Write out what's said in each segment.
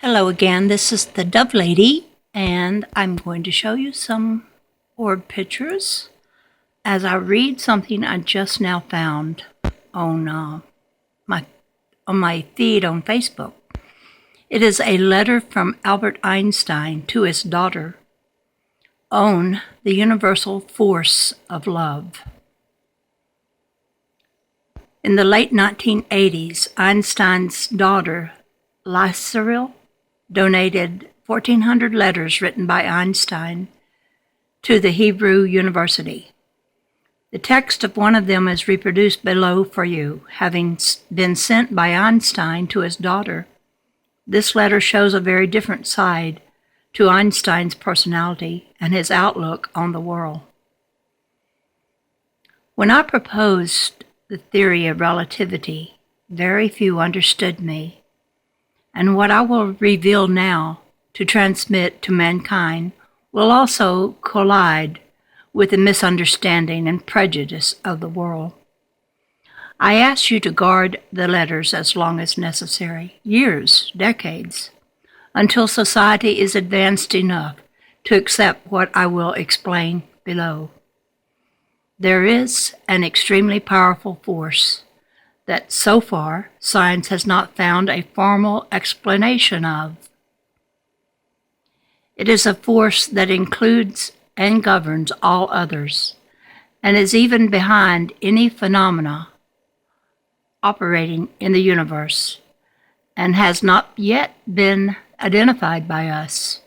Hello again, this is the Dove Lady, and I'm going to show you some orb pictures as I read something I just now found on my feed on Facebook. It is a letter from Albert Einstein to his daughter on the universal force of love. In the late 1980s, Einstein's daughter, Lyseril, donated 1,400 letters written by Einstein to the Hebrew University. The text of one of them is reproduced below for you, having been sent by Einstein to his daughter. This letter shows a very different side to Einstein's personality and his outlook on the world. When I proposed the theory of relativity, very few understood me. And what I will reveal now to transmit to mankind will also collide with the misunderstanding and prejudice of the world. I ask you to guard the letters as long as necessary, years, decades, until society is advanced enough to accept what I will explain below. There is an extremely powerful force that so far science has not found a formal explanation of. It is a force that includes and governs all others, and is even behind any phenomena operating in the universe, and has not yet been identified by us.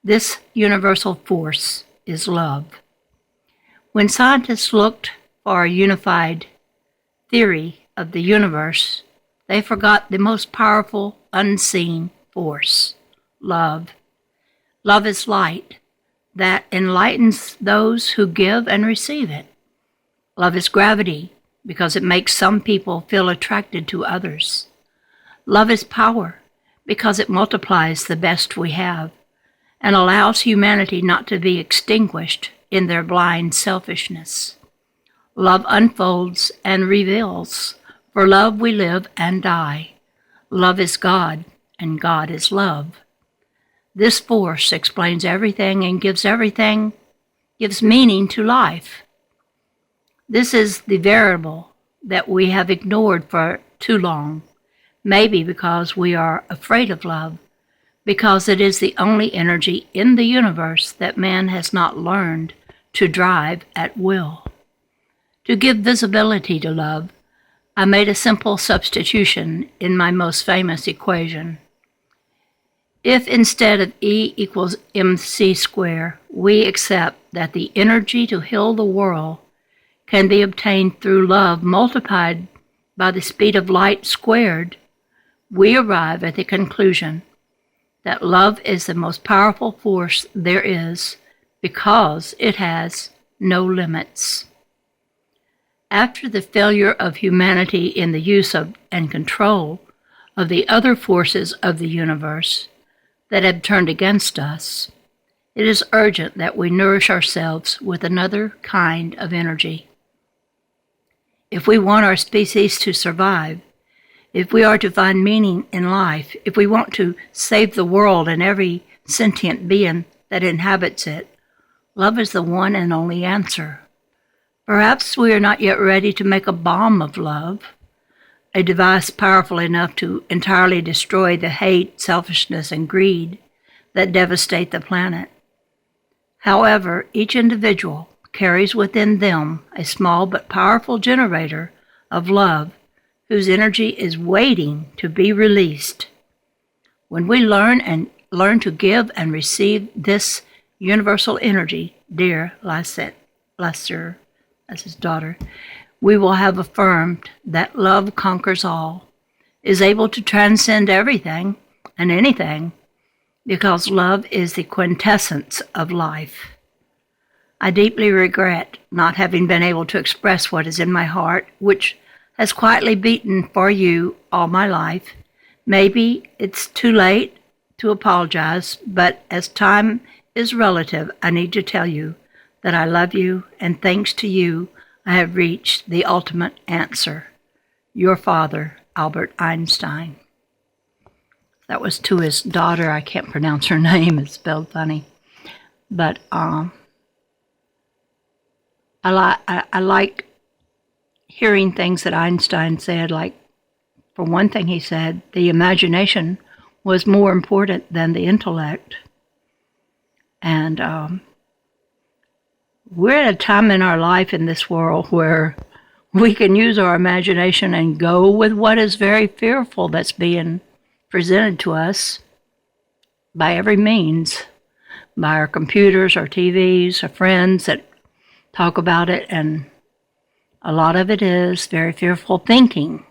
This universal force is love. When scientists looked for a unified theory of the universe, they forgot the most powerful unseen force, love. Love is light that enlightens those who give and receive it. Love is gravity because it makes some people feel attracted to others. Love is power because it multiplies the best we have and allows humanity not to be extinguished in their blind selfishness. Love unfolds and reveals. For love we live and die. Love is God, and God is love. This force explains everything and gives meaning to life. This is the variable that we have ignored for too long, maybe because we are afraid of love, because it is the only energy in the universe that man has not learned to drive at will. To give visibility to love, I made a simple substitution in my most famous equation. If instead of E equals mc squared, we accept that the energy to heal the world can be obtained through love multiplied by the speed of light squared, we arrive at the conclusion that love is the most powerful force there is because it has no limits. After the failure of humanity in the use of and control of the other forces of the universe that have turned against us, it is urgent that we nourish ourselves with another kind of energy. If we want our species to survive, if we are to find meaning in life, if we want to save the world and every sentient being that inhabits it, love is the one and only answer. Perhaps we are not yet ready to make a bomb of love, a device powerful enough to entirely destroy the hate, selfishness, and greed that devastate the planet. However, each individual carries within them a small but powerful generator of love whose energy is waiting to be released. When we learn to give and receive this universal energy, dear Lyser, as his daughter, we will have affirmed that love conquers all, is able to transcend everything and anything, because love is the quintessence of life. I deeply regret not having been able to express what is in my heart, which has quietly beaten for you all my life. Maybe it's too late to apologize, but as time is relative, I need to tell you that I love you, and thanks to you, I have reached the ultimate answer. Your father, Albert Einstein. That was to his daughter. I can't pronounce her name. It's spelled funny. But I like hearing things that Einstein said. Like, for one thing, he said the imagination was more important than the intellect. And we're at a time in our life in this world where we can use our imagination and go with what is very fearful that's being presented to us by every means, by our computers, our TVs, our friends that talk about it, and a lot of it is very fearful thinking.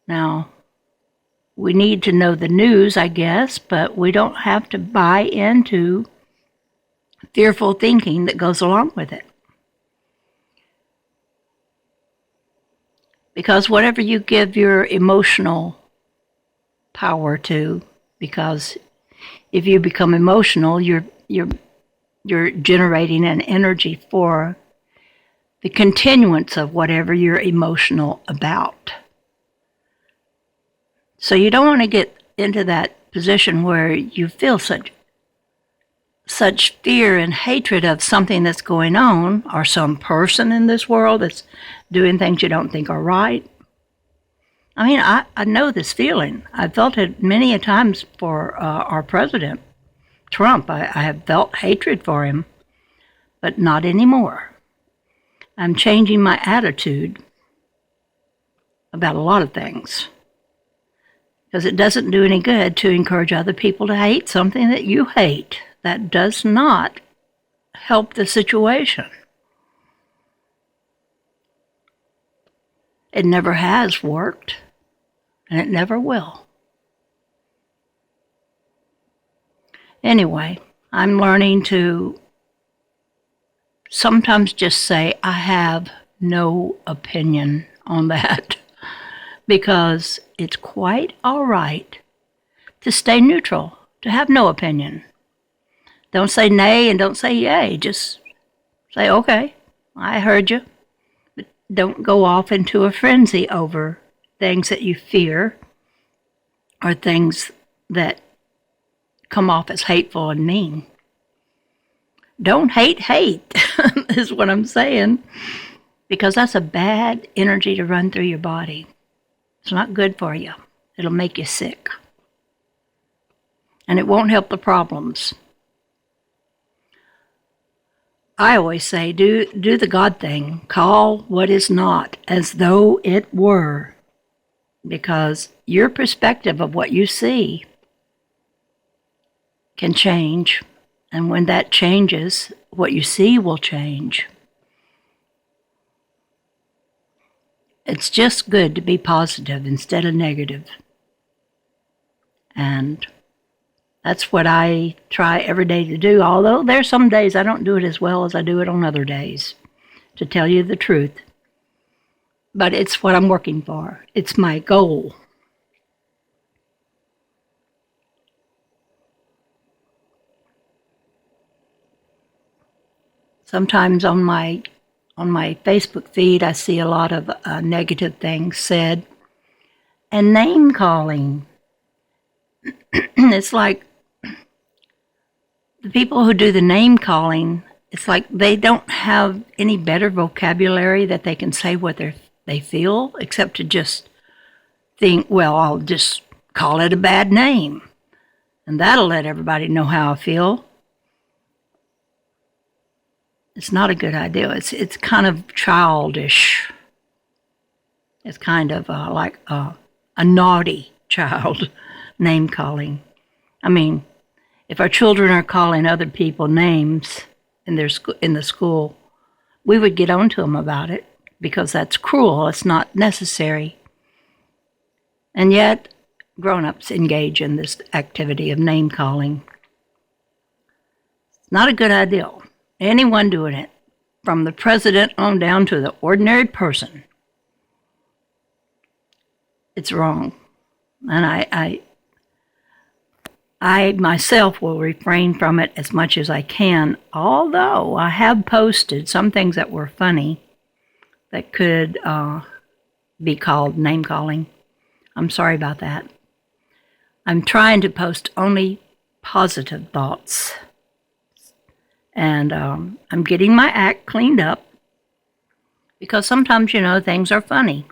Now, we need to know the news, I guess, but we don't have to buy into fearful thinking that goes along with it. Because whatever you give your emotional power to, because if you become emotional, you're generating an energy for the continuance of whatever you're emotional about. So you don't want to get into that position where you feel such fear and hatred of something that's going on, or some person in this world that's doing things you don't think are right. I mean, I know this feeling. I've felt it many a times for our president, Trump. I have felt hatred for him, but not anymore. I'm changing my attitude about a lot of things, because it doesn't do any good to encourage other people to hate something that you hate. That does not help the situation. It never has worked, and it never will. Anyway, I'm learning to sometimes just say, I have no opinion on that, because it's quite all right to stay neutral, to have no opinion. Don't say nay and don't say yay. Just say, okay, I heard you. But don't go off into a frenzy over things that you fear or things that come off as hateful and mean. Don't hate is what I'm saying, because that's a bad energy to run through your body. It's not good for you. It'll make you sick. And it won't help the problems. I always say, do the God thing. Call what is not as though it were. Because your perspective of what you see can change. And when that changes, what you see will change. It's just good to be positive instead of negative. And that's what I try every day to do, although there's some days I don't do it as well as I do it on other days, to tell you the truth. But it's what I'm working for. It's my goal. Sometimes on my Facebook feed, I see a lot of negative things said. And name calling. It's like the people who do the name calling, it's like they don't have any better vocabulary that they can say what they feel, except to just think, well, I'll just call it a bad name, and that'll let everybody know how I feel. It's not a good idea. It's kind of childish. It's kind of like a naughty child name calling. I mean, if our children are calling other people names in the school, we would get on to them about it, because that's cruel. It's not necessary. And yet, grown-ups engage in this activity of name calling. It's not a good idea. Anyone doing it, from the president on down to the ordinary person, it's wrong. And I myself will refrain from it as much as I can, although I have posted some things that were funny that could be called name calling. I'm sorry about that. I'm trying to post only positive thoughts. And I'm getting my act cleaned up because sometimes, things are funny.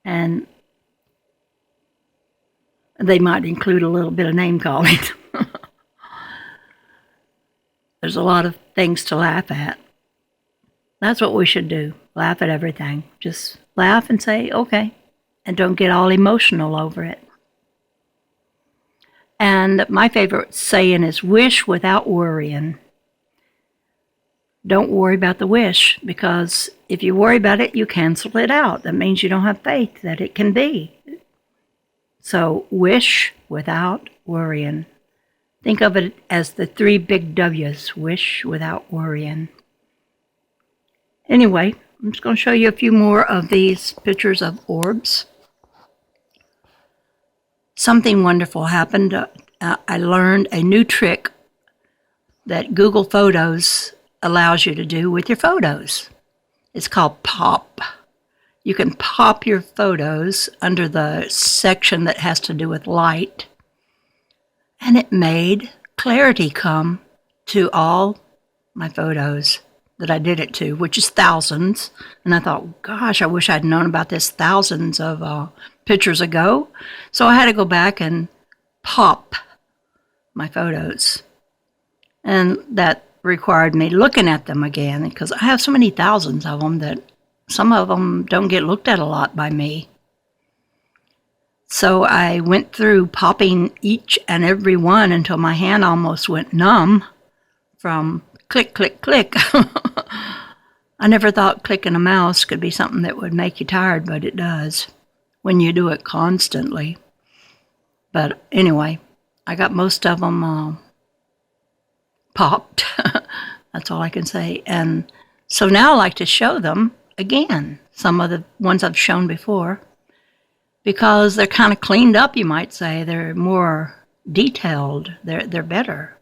And they might include a little bit of name calling. There's a lot of things to laugh at. That's what we should do. Laugh at everything. Just laugh and say, okay. And don't get all emotional over it. And my favorite saying is, wish without worrying. Don't worry about the wish, because if you worry about it, you cancel it out. That means you don't have faith that it can be. So wish without worrying. Think of it as the 3 big W's, wish without worrying. Anyway, I'm just going to show you a few more of these pictures of orbs. Something wonderful happened. I learned a new trick that Google Photos allows you to do with your photos. It's called pop. You can pop your photos under the section that has to do with light. And it made clarity come to all my photos that I did it to, which is thousands. And I thought, gosh, I wish I'd known about this thousands of pictures ago. So I had to go back and pop my photos. And that required me looking at them again, because I have so many thousands of them that some of them don't get looked at a lot by me. So I went through popping each and every one until my hand almost went numb from click, click, click. I never thought clicking a mouse could be something that would make you tired, but it does when you do it constantly. But anyway, I got most of them popped. That's all I can say. And so now I like to show them again, some of the ones I've shown before, because they're kind of cleaned up, you might say. They're more detailed. They're better.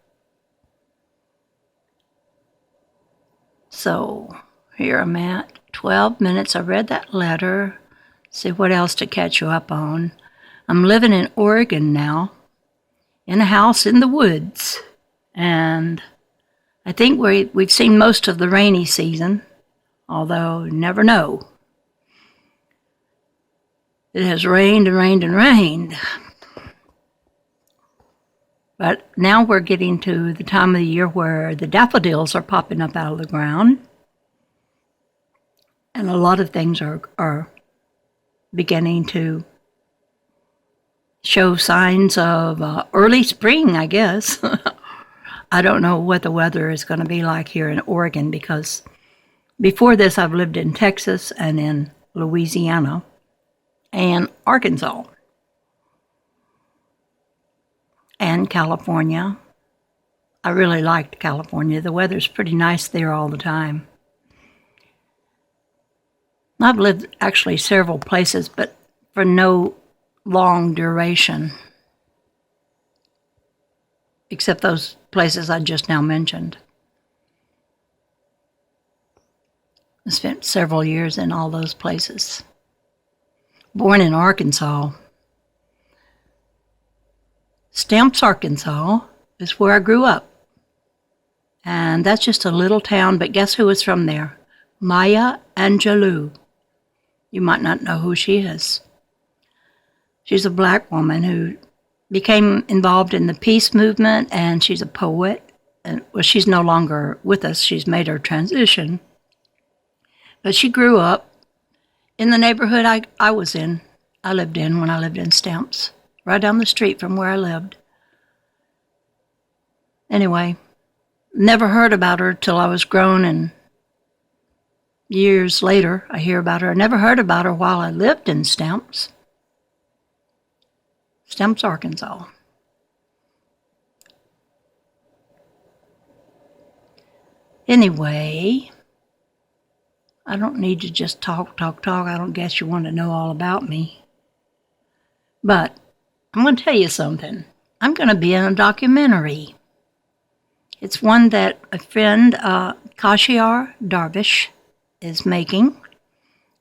So here I'm at 12 minutes. I read that letter. See what else to catch you up on. I'm living in Oregon now, in a house in the woods. And I think we've seen most of the rainy season, although you never know. It has rained and rained and rained. But now we're getting to the time of the year where the daffodils are popping up out of the ground. And a lot of things are beginning to show signs of early spring, I guess. I don't know what the weather is going to be like here in Oregon, because before this I've lived in Texas and in Louisiana and Arkansas and California. I really liked California. The weather's pretty nice there all the time. I've lived actually several places, but for no long duration, except those places I just now mentioned. I spent several years in all those places. Born in Arkansas. Stamps, Arkansas is where I grew up. And that's just a little town, but guess who was from there? Maya Angelou. You might not know who she is. She's a black woman who became involved in the peace movement, and she's a poet. And, well, she's no longer with us. She's made her transition. But she grew up in the neighborhood I was in. I lived in when I lived in Stamps, right down the street from where I lived. Anyway, never heard about her till I was grown, and years later I hear about her. I never heard about her while I lived in Stamps. Stamps, Arkansas. Anyway, I don't need to just talk. I don't guess you want to know all about me. But I'm going to tell you something. I'm going to be in a documentary. It's one that a friend, Kashiar Darvish, is making.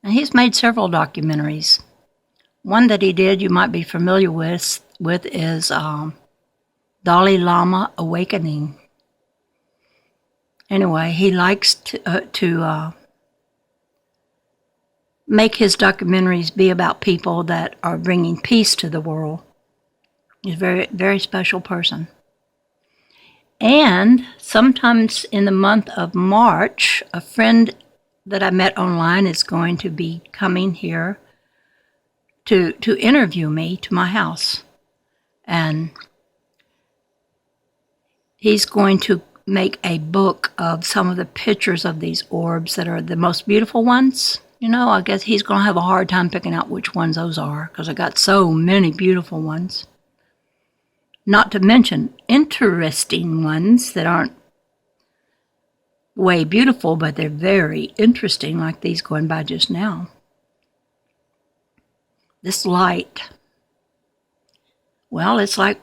And he's made several documentaries One that he did you might be familiar with is Dalai Lama Awakening. Anyway, he likes to make his documentaries be about people that are bringing peace to the world. He's a very, very special person. And sometimes in the month of March, a friend that I met online is going to be coming here to interview me to my house. And he's going to make a book of some of the pictures of these orbs that are the most beautiful ones. You know, I guess he's going to have a hard time picking out which ones those are because I got so many beautiful ones. Not to mention interesting ones that aren't way beautiful, but they're very interesting, like these going by just now. This light, well, it's like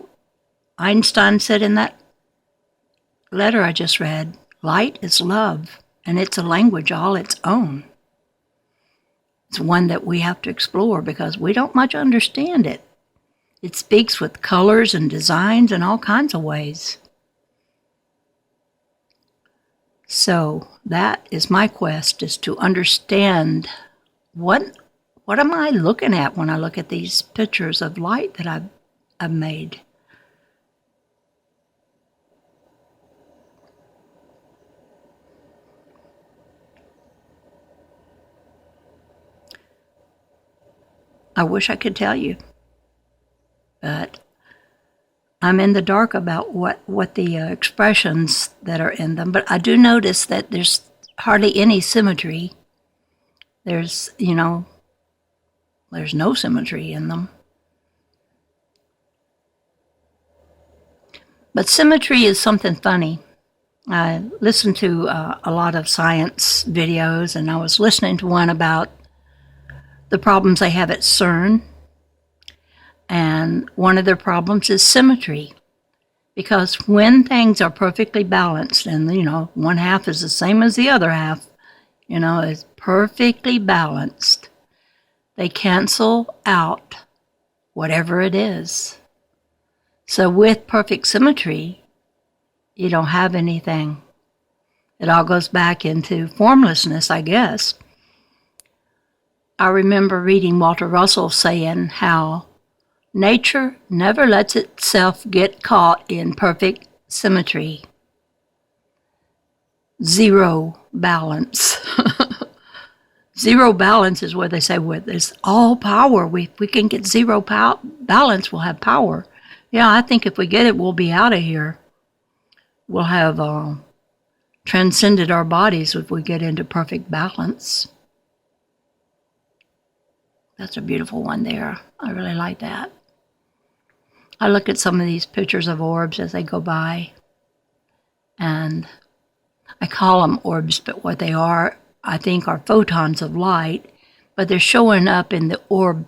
Einstein said in that letter I just read, light is love, and it's a language all its own. It's one that we have to explore because we don't much understand it. It speaks with colors and designs in all kinds of ways. So that is my quest, is to understand what am I looking at when I look at these pictures of light that I've made. I wish I could tell you, but I'm in the dark about what the expressions that are in them. But I do notice that there's hardly any symmetry. There's no symmetry in them. But symmetry is something funny. I listen to a lot of science videos, and I was listening to one about the problems they have at CERN. And one of their problems is symmetry. Because when things are perfectly balanced, and, one half is the same as the other half, it's perfectly balanced, they cancel out whatever it is. So with perfect symmetry, you don't have anything. It all goes back into formlessness, I guess. I remember reading Walter Russell saying how nature never lets itself get caught in perfect symmetry. Zero balance. Zero balance is where they say, well, there's all power. We can get zero balance, we'll have power. Yeah, I think if we get it, we'll be out of here. We'll have transcended our bodies if we get into perfect balance. That's a beautiful one there. I really like that. I look at some of these pictures of orbs as they go by, and I call them orbs, but what they are, I think, are photons of light, but they're showing up in the orb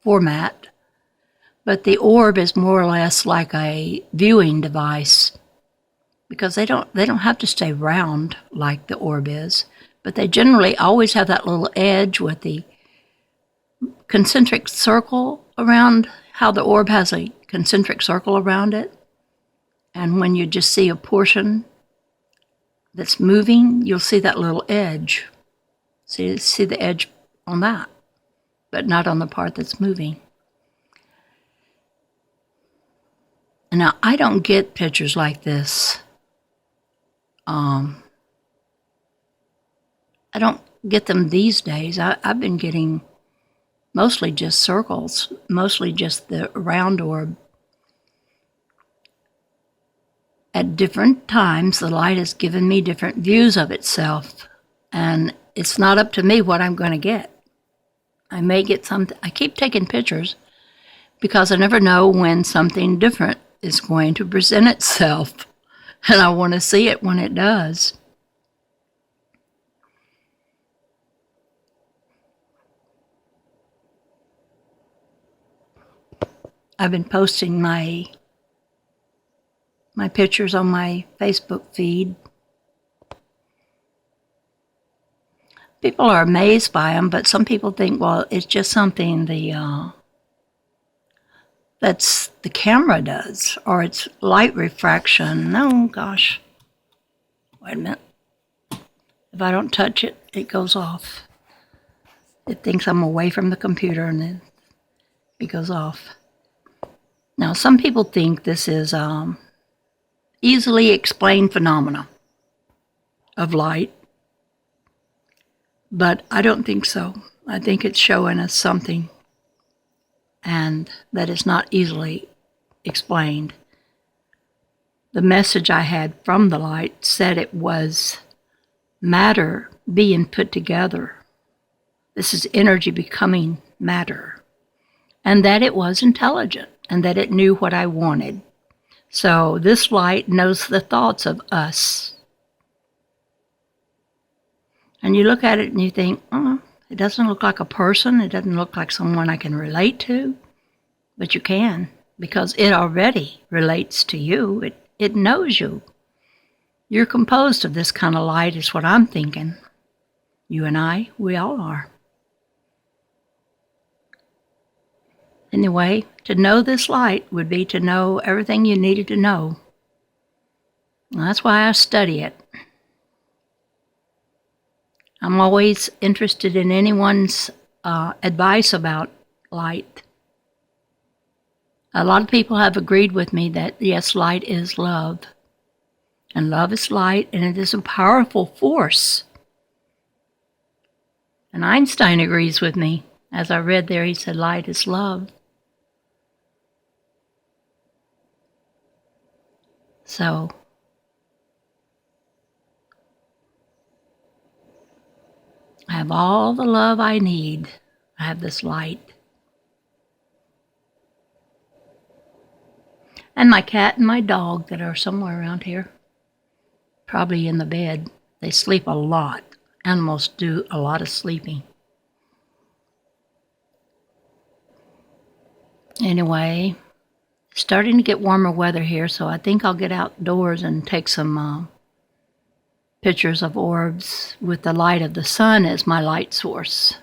format. But the orb is more or less like a viewing device, because they don't have to stay round like the orb is, but they generally always have that little edge with the concentric circle around, how the orb has a concentric circle around it. And when you just see a portion that's moving, you'll see that little edge. So you see the edge on that, but not on the part that's moving. And now, I don't get pictures like this. I don't get them these days. I've been getting mostly just circles, mostly just the round orb. At different times, the light has given me different views of itself, and it's not up to me what I'm going to get. I may get something. I keep taking pictures because I never know when something different is going to present itself, and I want to see it when it does. I've been posting my pictures on my Facebook feed. People are amazed by them, but some people think, well, it's just something that's the camera does, or it's light refraction. No, gosh. Wait a minute. If I don't touch it, it goes off. It thinks I'm away from the computer, and then it goes off. Now, some people think this is easily explained phenomena of light, but I don't think so. I think it's showing us something, and that is not easily explained. The message I had from the light said it was matter being put together. This is energy becoming matter, and that it was intelligent, and that it knew what I wanted. So this light knows the thoughts of us. And you look at it and you think, oh, it doesn't look like a person. It doesn't look like someone I can relate to. But you can, because it already relates to you. It knows you. You're composed of this kind of light is what I'm thinking. You and I, we all are. Anyway, to know this light would be to know everything you needed to know. And that's why I study it. I'm always interested in anyone's advice about light. A lot of people have agreed with me that, yes, light is love. And love is light, and it is a powerful force. And Einstein agrees with me. As I read there, he said, light is love. So, I have all the love I need. I have this light. And my cat and my dog that are somewhere around here, probably in the bed. They sleep a lot. Animals do a lot of sleeping. Anyway, starting to get warmer weather here, so I think I'll get outdoors and take some pictures of orbs with the light of the sun as my light source.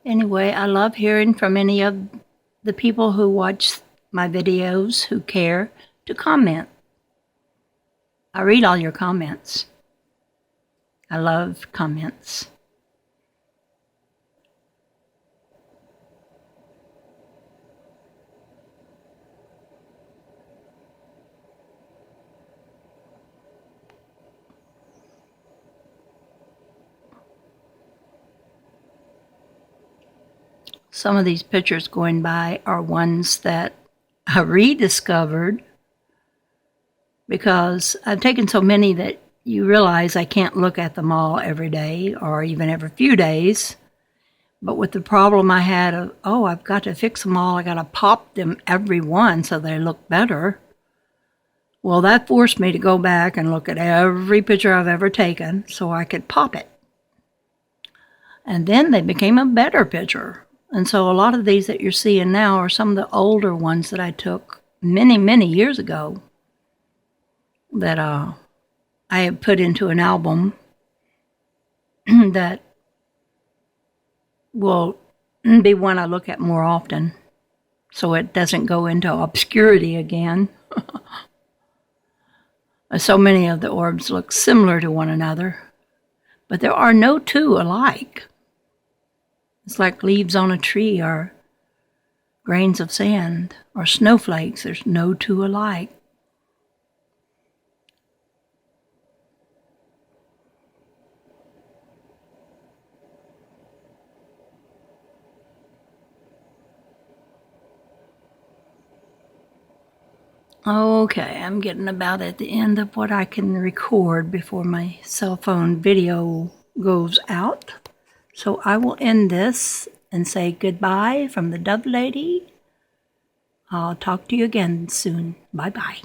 Anyway, I love hearing from any of the people who watch my videos who care to comment. I read all your comments. I love comments. Some of these pictures going by are ones that I rediscovered because I've taken so many that you realize I can't look at them all every day or even every few days. But with the problem I had of, I've got to fix them all, I got to pop them every one so they look better. Well, that forced me to go back and look at every picture I've ever taken so I could pop it. And then they became a better picture. And so a lot of these that you're seeing now are some of the older ones that I took many, many years ago that I have put into an album that will be one I look at more often so it doesn't go into obscurity again. So many of the orbs look similar to one another, but there are no two alike. It's like leaves on a tree or grains of sand or snowflakes. There's no two alike. Okay, I'm getting about at the end of what I can record before my cell phone video goes out. So I will end this and say goodbye from the Dove Lady. I'll talk to you again soon. Bye-bye.